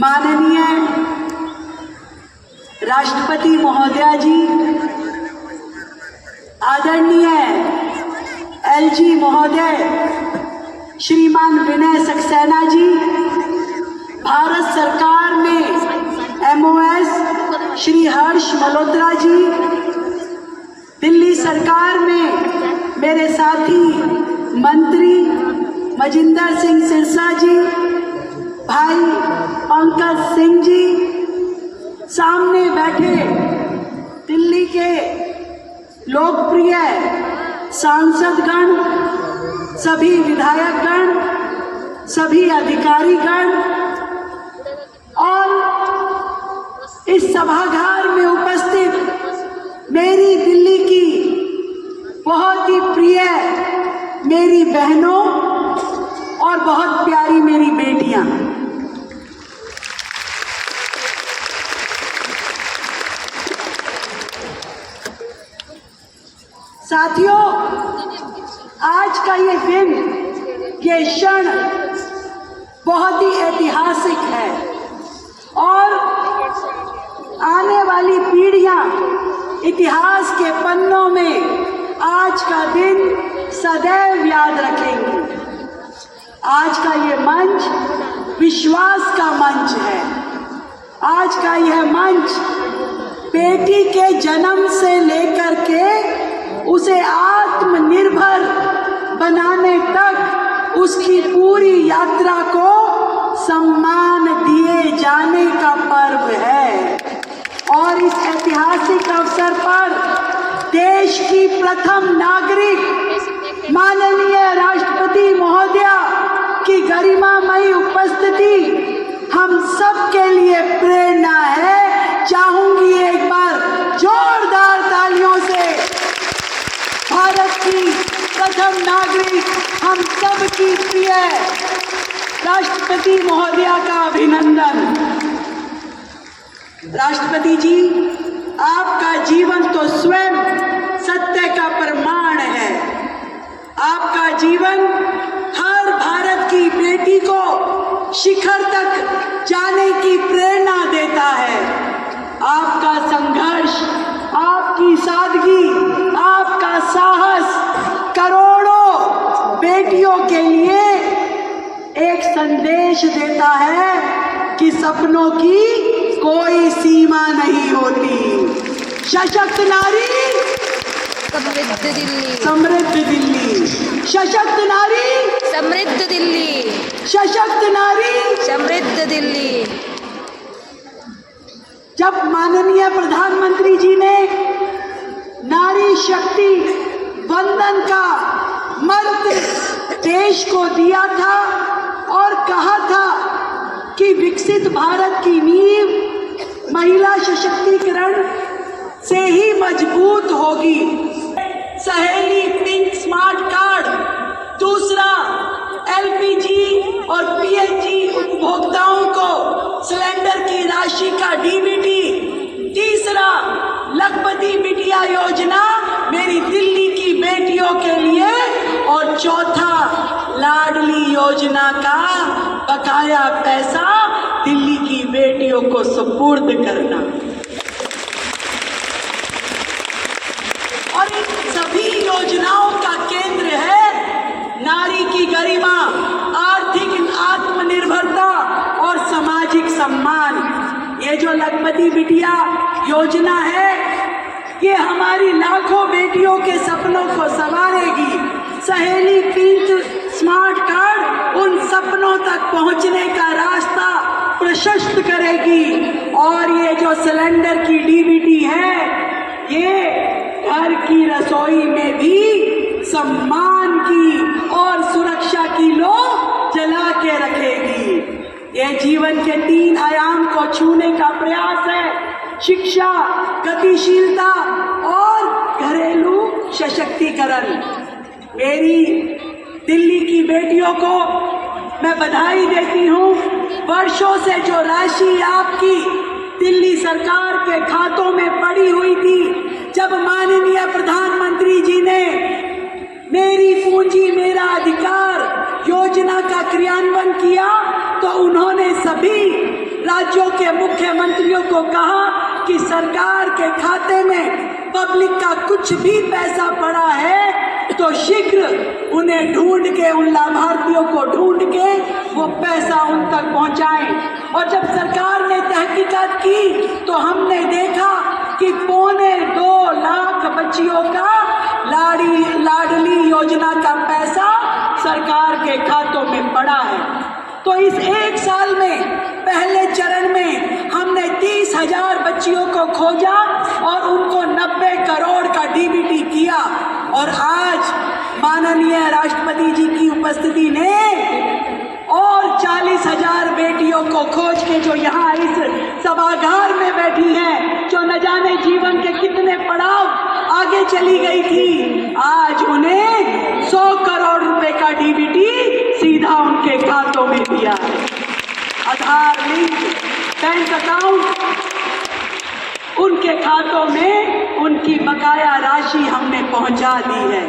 माननीय राष्ट्रपति महोदया जी, आदरणीय एलजी महोदय श्रीमान विनय सक्सेना जी, भारत सरकार में एमओएस श्री हर्ष मल्होत्रा जी, दिल्ली सरकार में मेरे साथी मंत्री मजिंदर सिंह सिरसा जी, भाई पंकज सिंह जी, सामने बैठे दिल्ली के लोकप्रिय सांसदगण, सभी विधायकगण, सभी अधिकारीगण और इस सभागार में उपस्थित मेरी दिल्ली की बहुत ही प्रिय मेरी बहनों और बहुत प्यारी मेरी बेटियां, साथियों, आज का ये दिन, ये क्षण बहुत ही ऐतिहासिक है और आने वाली पीढ़ियां इतिहास के पन्नों में आज का दिन सदैव याद रखेंगी। आज का ये मंच विश्वास का मंच है। आज का यह मंच बेटी के जन्म से लेकर के उसे आत्मनिर्भर बनाने तक उसकी पूरी यात्रा को सम्मान दिए जाने का पर्व है। और इस ऐतिहासिक अवसर पर देश की प्रथम नागरिक माननीय राष्ट्रपति महोदया की गरिमामयी उपस्थिति हम सब के लिए प्रेरणा है। चाहूंगी एक बार जोरदार तालियों से भारत की प्रथम नागरिक, हम सब की प्रिय राष्ट्रपति महोदया का अभिनंदन। राष्ट्रपति जी, आपका जीवन तो स्वयं सत्य का प्रमाण है। आपका जीवन हर भारत की बेटी को शिखर तक जाने की प्रेरणा देता है। आपका संघर्ष, आपकी सादगी, आपका साहस करोड़ों बेटियों के लिए एक संदेश देता है कि सपनों की कोई सीमा नहीं होती। सशक्त नारी समृद्ध दिल्ली, समृद्ध दिल्ली, सशक्त नारी समृद्ध दिल्ली, सशक्त नारी समृद्ध दिल्ली। जब माननीय प्रधानमंत्री जी ने नारी शक्ति वंदन का मंत्र देश को दिया था और कहा था कि विकसित भारत की नींव महिला सशक्तिकरण से ही मजबूत होगी। सहेली पिंक स्मार्ट कार्ड, दूसरा एलपीजी और पीएनजी उपभोक्ताओं को सिलेंडर की राशि का डीबीटी, तीसरा लखपति बिटिया योजना मेरी दिल्ली की बेटियों के लिए और चौथा लाडली योजना का बकाया पैसा दिल्ली की बेटियों को सुपुर्द करना। और इन सभी योजनाओं का केंद्र है नारी की गरिमा, आर्थिक आत्मनिर्भरता और सामाजिक सम्मान। ये जो लखपति बिटिया योजना है, ये हमारी लाखों बेटियों के सपनों को संवारेगी। सहेली पिंक स्मार्ट कार्ड उन सपनों तक पहुंचने का रास्ता प्रशस्त करेगी। और ये जो सिलेंडर की डीबीटी है, ये घर की रसोई में भी सम्मान की और सुरक्षा की लो जला के रखेगी। ये जीवन के 3 आयाम को छूने का प्रयास है: शिक्षा, गतिशीलता और घरेलू सशक्तिकरण। मेरी दिल्ली की बेटियों को मैं बधाई देती हूँ। वर्षों से जो राशि आपकी दिल्ली सरकार के खातों में पड़ी हुई थी, जब माननीय प्रधानमंत्री जी ने मेरी पूंजी मेरा अधिकार योजना का क्रियान्वयन किया, तो उन्होंने सभी राज्यों के मुख्यमंत्रियों को कहा कि सरकार के खाते में पब्लिक का कुछ भी पैसा पड़ा है तो शीघ्र उन्हें ढूंढ के, उन लाभार्थियों को ढूंढ के वो पैसा उन तक पहुंचाएं। और जब सरकार ने तहकीकात की तो हमने देखा कि 2.25 लाख बच्चियों का लाडली योजना का पैसा सरकार के खातों में पड़ा है। तो इस एक साल में पहले चरण में हमने 30,000 बच्चियों को खोजा और उनको 90 करोड़ का डीबीटी किया। और आज माननीय राष्ट्रपति जी की उपस्थिति ने और 40,000 बेटियों को खोज के, जो यहाँ इस सभागार में बैठी हैं, जो न जाने जीवन के कितने पड़ाव आगे चली गई थी, आज उन्हें 100 करोड़ रुपए का डीबीटी सीधा उनके खातों में दिया है। आधार लिंक बैंक अकाउंट, उनके खातों में उनकी बकाया राशि हमने पहुंचा दी है।